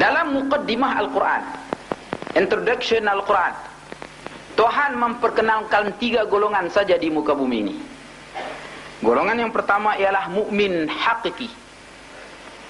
Dalam muqaddimah Al-Quran, introduction Al-Quran, Tuhan memperkenalkan 3 golongan saja di muka bumi ini. Golongan yang pertama ialah mukmin hakiki.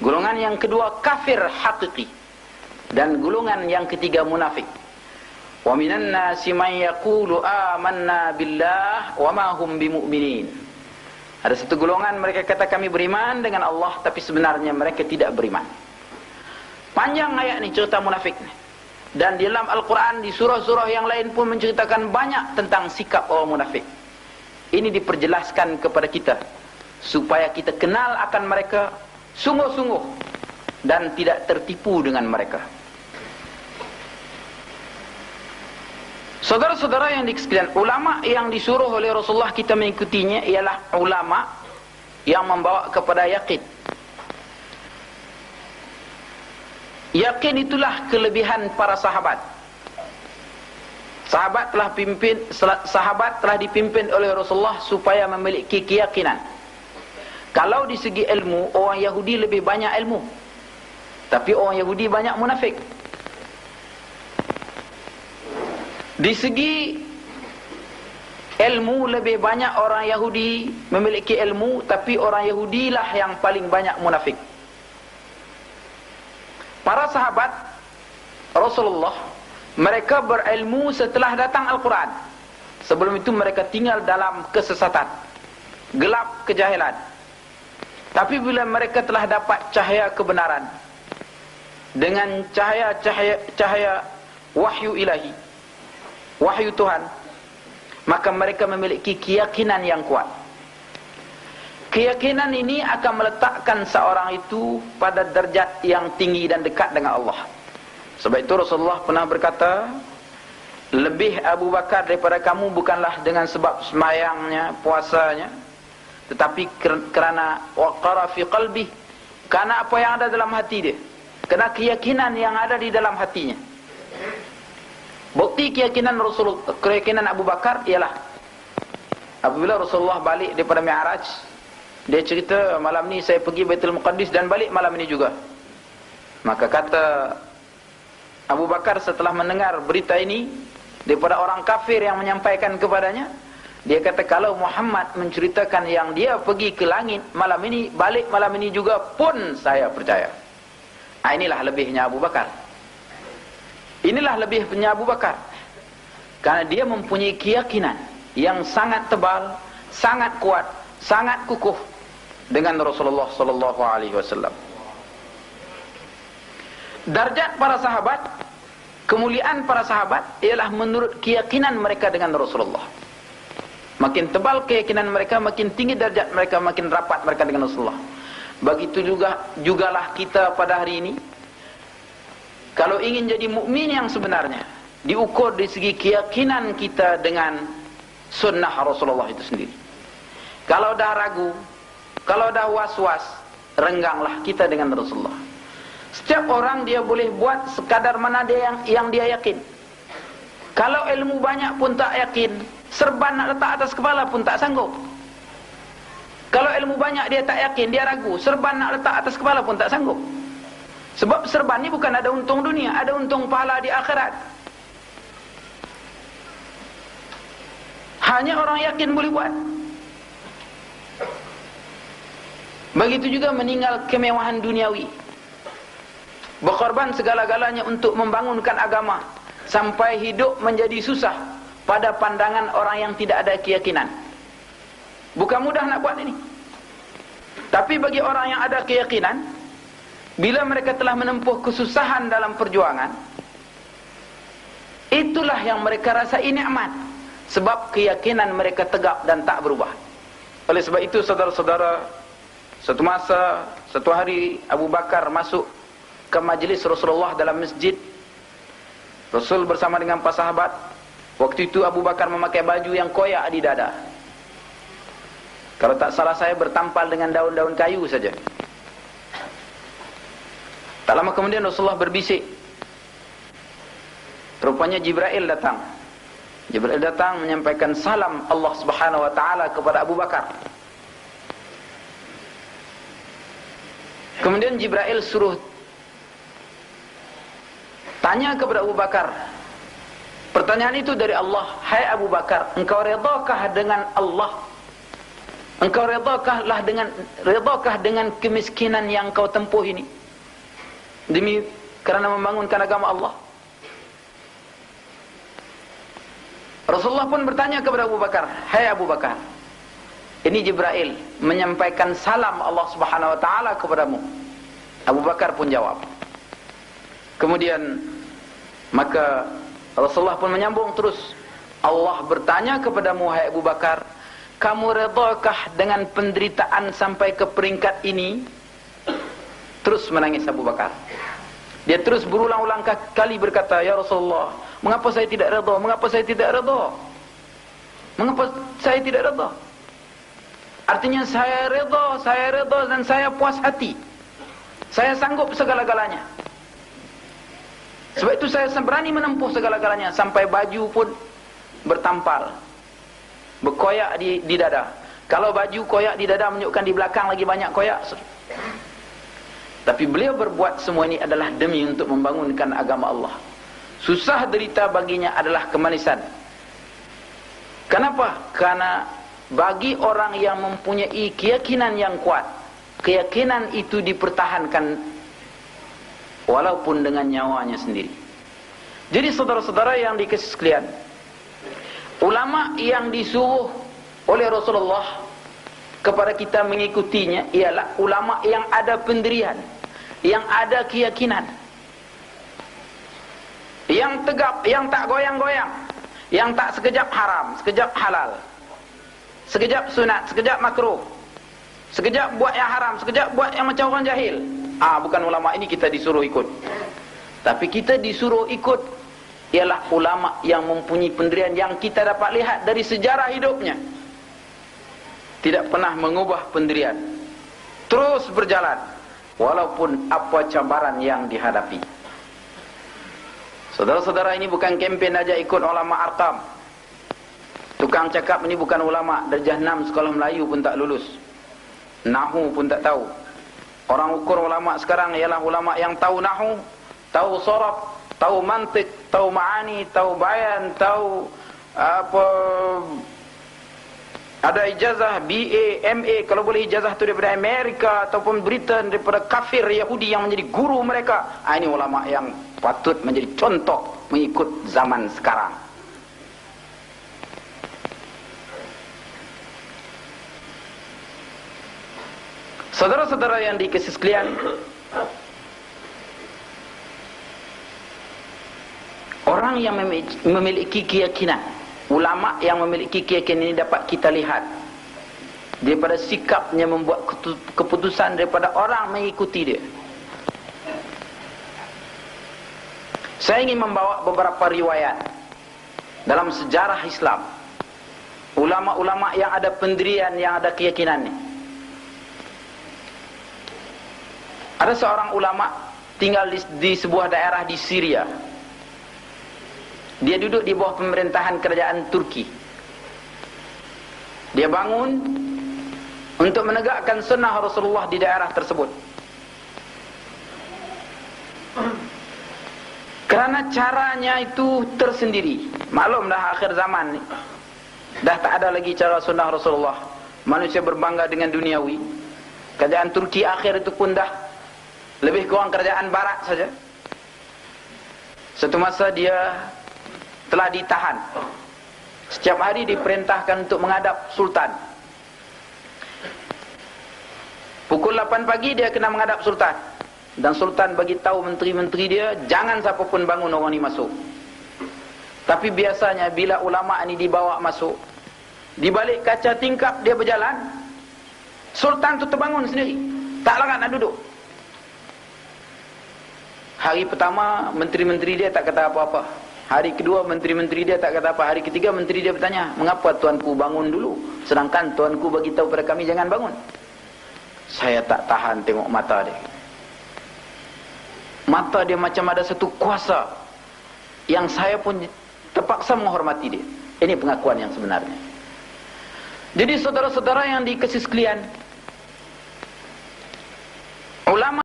Golongan yang kedua kafir hakiki. Dan golongan yang ketiga munafik. Wa minan nasi man yaqulu amanna billah wa ma hum bimu'minin. Ada satu golongan mereka kata kami beriman dengan Allah, tapi sebenarnya mereka tidak beriman. Panjang ayat ni cerita munafik ni. Dan di dalam Al-Quran, di surah-surah yang lain pun menceritakan banyak tentang sikap orang munafik. Ini diperjelaskan kepada kita supaya kita kenal akan mereka sungguh-sungguh dan tidak tertipu dengan mereka. Saudara-saudara yang sekalian, ulama yang disuruh oleh Rasulullah kita mengikutinya ialah ulama yang membawa kepada yakin. Yakin itulah kelebihan para sahabat. Sahabat telah dipimpin oleh Rasulullah supaya memiliki keyakinan. Kalau di segi ilmu, orang Yahudi lebih banyak ilmu, tapi orang Yahudi banyak munafik. Di segi ilmu, lebih banyak orang Yahudi memiliki ilmu, tapi orang Yahudilah yang paling banyak munafik. Para sahabat Rasulullah, mereka berilmu setelah datang Al-Quran. Sebelum itu mereka tinggal dalam kesesatan, gelap kejahilan. Tapi bila mereka telah dapat cahaya kebenaran, dengan cahaya wahyu ilahi, wahyu Tuhan, maka mereka memiliki keyakinan yang kuat. Keyakinan ini akan meletakkan seorang itu pada derajat yang tinggi dan dekat dengan Allah. Sebab itu Rasulullah pernah berkata, lebih Abu Bakar daripada kamu bukanlah dengan sebab semayangnya, puasanya, tetapi kerana waqara fi qalbi, kerana apa yang ada dalam hati dia, kerana keyakinan yang ada di dalam hatinya. Bukti keyakinan Abu Bakar ialah apabila Rasulullah balik daripada Mi'raj, dia cerita, malam ni saya pergi Baitul Muqaddis dan balik malam ini juga. Maka kata Abu Bakar setelah mendengar berita ini daripada orang kafir yang menyampaikan kepadanya, dia kata, kalau Muhammad menceritakan yang dia pergi ke langit malam ini, balik malam ini juga pun saya percaya. Inilah lebihnya Abu Bakar. Inilah lebihnya Abu Bakar. Karena dia mempunyai keyakinan yang sangat tebal, sangat kuat, sangat kukuh dengan Rasulullah sallallahu alaihi wasallam. Darjat para sahabat, kemuliaan para sahabat ialah menurut keyakinan mereka dengan Rasulullah. Makin tebal keyakinan mereka, makin tinggi darjat mereka, makin rapat mereka dengan Rasulullah. Begitu jugalah kita pada hari ini. Kalau ingin jadi mukmin yang sebenarnya, diukur di segi keyakinan kita dengan sunnah Rasulullah itu sendiri. Kalau dah ragu, kalau dah was-was, rengganglah kita dengan Rasulullah. Setiap orang dia boleh buat sekadar mana dia yang dia yakin. Kalau ilmu banyak pun tak yakin, serban nak letak atas kepala pun tak sanggup. Kalau ilmu banyak dia tak yakin, dia ragu, serban nak letak atas kepala pun tak sanggup. Sebab serban ni bukan ada untung dunia, ada untung pahala di akhirat. Hanya orang yakin boleh buat. Begitu juga meninggal kemewahan duniawi, berkorban segala-galanya untuk membangunkan agama, sampai hidup menjadi susah pada pandangan orang yang tidak ada keyakinan. Bukan mudah nak buat ini. Tapi bagi orang yang ada keyakinan, bila mereka telah menempuh kesusahan dalam perjuangan, itulah yang mereka rasai nikmat, sebab keyakinan mereka tegak dan tak berubah. Oleh sebab itu saudara-saudara, satu masa, satu hari Abu Bakar masuk ke majlis Rasulullah dalam masjid. Rasul bersama dengan para sahabat. Waktu itu Abu Bakar memakai baju yang koyak di dada. Kalau tak salah saya bertampal dengan daun-daun kayu saja. Tak lama kemudian Rasulullah berbisik. Rupanya Jibril datang. Jibril datang menyampaikan salam Allah Subhanahu wa taala kepada Abu Bakar. Kemudian Jibril suruh tanya kepada Abu Bakar. Pertanyaan itu dari Allah. Hai Abu Bakar, engkau redakah dengan Allah? Engkau redakah dengan kemiskinan yang kau tempuh ini demi kerana membangunkan agama Allah? Rasulullah pun bertanya kepada Abu Bakar, hai Abu Bakar, ini Jibril menyampaikan salam Allah Subhanahu wa taala kepadamu. Abu Bakar pun jawab. Kemudian maka Rasulullah pun menyambung terus, Allah bertanya kepadamu hai Abu Bakar, kamu redakah dengan penderitaan sampai ke peringkat ini? Terus menangis Abu Bakar. Dia terus berulang-ulang kali berkata, ya Rasulullah, mengapa saya tidak redha? Mengapa saya tidak redha? Mengapa saya tidak redha? Artinya saya redha dan saya puas hati. Saya sanggup segala-galanya. Sebab itu saya berani menempuh segala-galanya, sampai baju pun bertampal, berkoyak di dada. Kalau baju koyak di dada menunjukkan di belakang lagi banyak koyak. Tapi beliau berbuat semua ini adalah demi untuk membangunkan agama Allah. Susah derita baginya adalah kemanisan. Kenapa? Karena bagi orang yang mempunyai keyakinan yang kuat, keyakinan itu dipertahankan walaupun dengan nyawanya sendiri. Jadi saudara-saudara yang dikasih sekalian, ulama yang disuruh oleh Rasulullah kepada kita mengikutinya ialah ulama yang ada pendirian, yang ada keyakinan, yang tegap, yang tak goyang-goyang, yang tak sekejap haram, sekejap halal, sekejap sunat, sekejap makruh, sekejap buat yang haram, sekejap buat yang macam orang jahil. Bukan ulama ini kita disuruh ikut. Tapi kita disuruh ikut ialah ulama yang mempunyai pendirian, yang kita dapat lihat dari sejarah hidupnya tidak pernah mengubah pendirian, terus berjalan walaupun apa cabaran yang dihadapi. Saudara-saudara, ini bukan kempen aja ikut ulama Arqam. Tukang cakap ini bukan ulama, darjah 6 sekolah Melayu pun tak lulus, Nahu pun tak tahu. Orang ukur ulama sekarang ialah ulama yang tahu nahu, tahu sorab, tahu mantik, tahu ma'ani, tahu bayan, tahu apa, ada ijazah BA, MA, kalau boleh ijazah itu daripada Amerika ataupun Britain, daripada kafir Yahudi yang menjadi guru mereka. Ini ulama yang patut menjadi contoh mengikut zaman sekarang. Saudara-saudara yang dikasihi sekalian, orang yang memiliki keyakinan, ulama yang memiliki keyakinan ini dapat kita lihat daripada sikapnya membuat keputusan, daripada orang mengikuti dia. Saya ingin membawa beberapa riwayat dalam sejarah Islam, ulama-ulama yang ada pendirian, yang ada keyakinan ini. Ada seorang ulama tinggal di sebuah daerah di Syria. Dia duduk di bawah pemerintahan kerajaan Turki. Dia bangun untuk menegakkan sunnah Rasulullah di daerah tersebut. Kerana caranya itu tersendiri. Maklum dah akhir zaman ni, dah tak ada lagi cara sunnah Rasulullah. Manusia berbangga dengan duniawi. Kerajaan Turki akhir itu pun dah lebih kurang kerajaan barat saja. Satu masa dia telah ditahan. Setiap hari diperintahkan untuk menghadap sultan. Pukul 8 pagi dia kena menghadap sultan. Dan sultan bagi tahu menteri-menteri dia, jangan siapa pun bangun orang ni masuk. Tapi biasanya bila ulama ni dibawa masuk, di balik kaca tingkap dia berjalan, sultan tu terbangun sendiri, tak larat nak duduk. Hari pertama menteri-menteri dia tak kata apa-apa. Hari kedua menteri-menteri dia tak kata apa. Hari ketiga menteri dia bertanya, mengapa tuanku bangun dulu, sedangkan tuanku bagi tahu pada kami jangan bangun? Saya tak tahan tengok mata dia. Mata dia macam ada satu kuasa yang saya pun terpaksa menghormati dia. Ini pengakuan yang sebenarnya. Jadi saudara-saudara yang dikasihi sekalian, ulama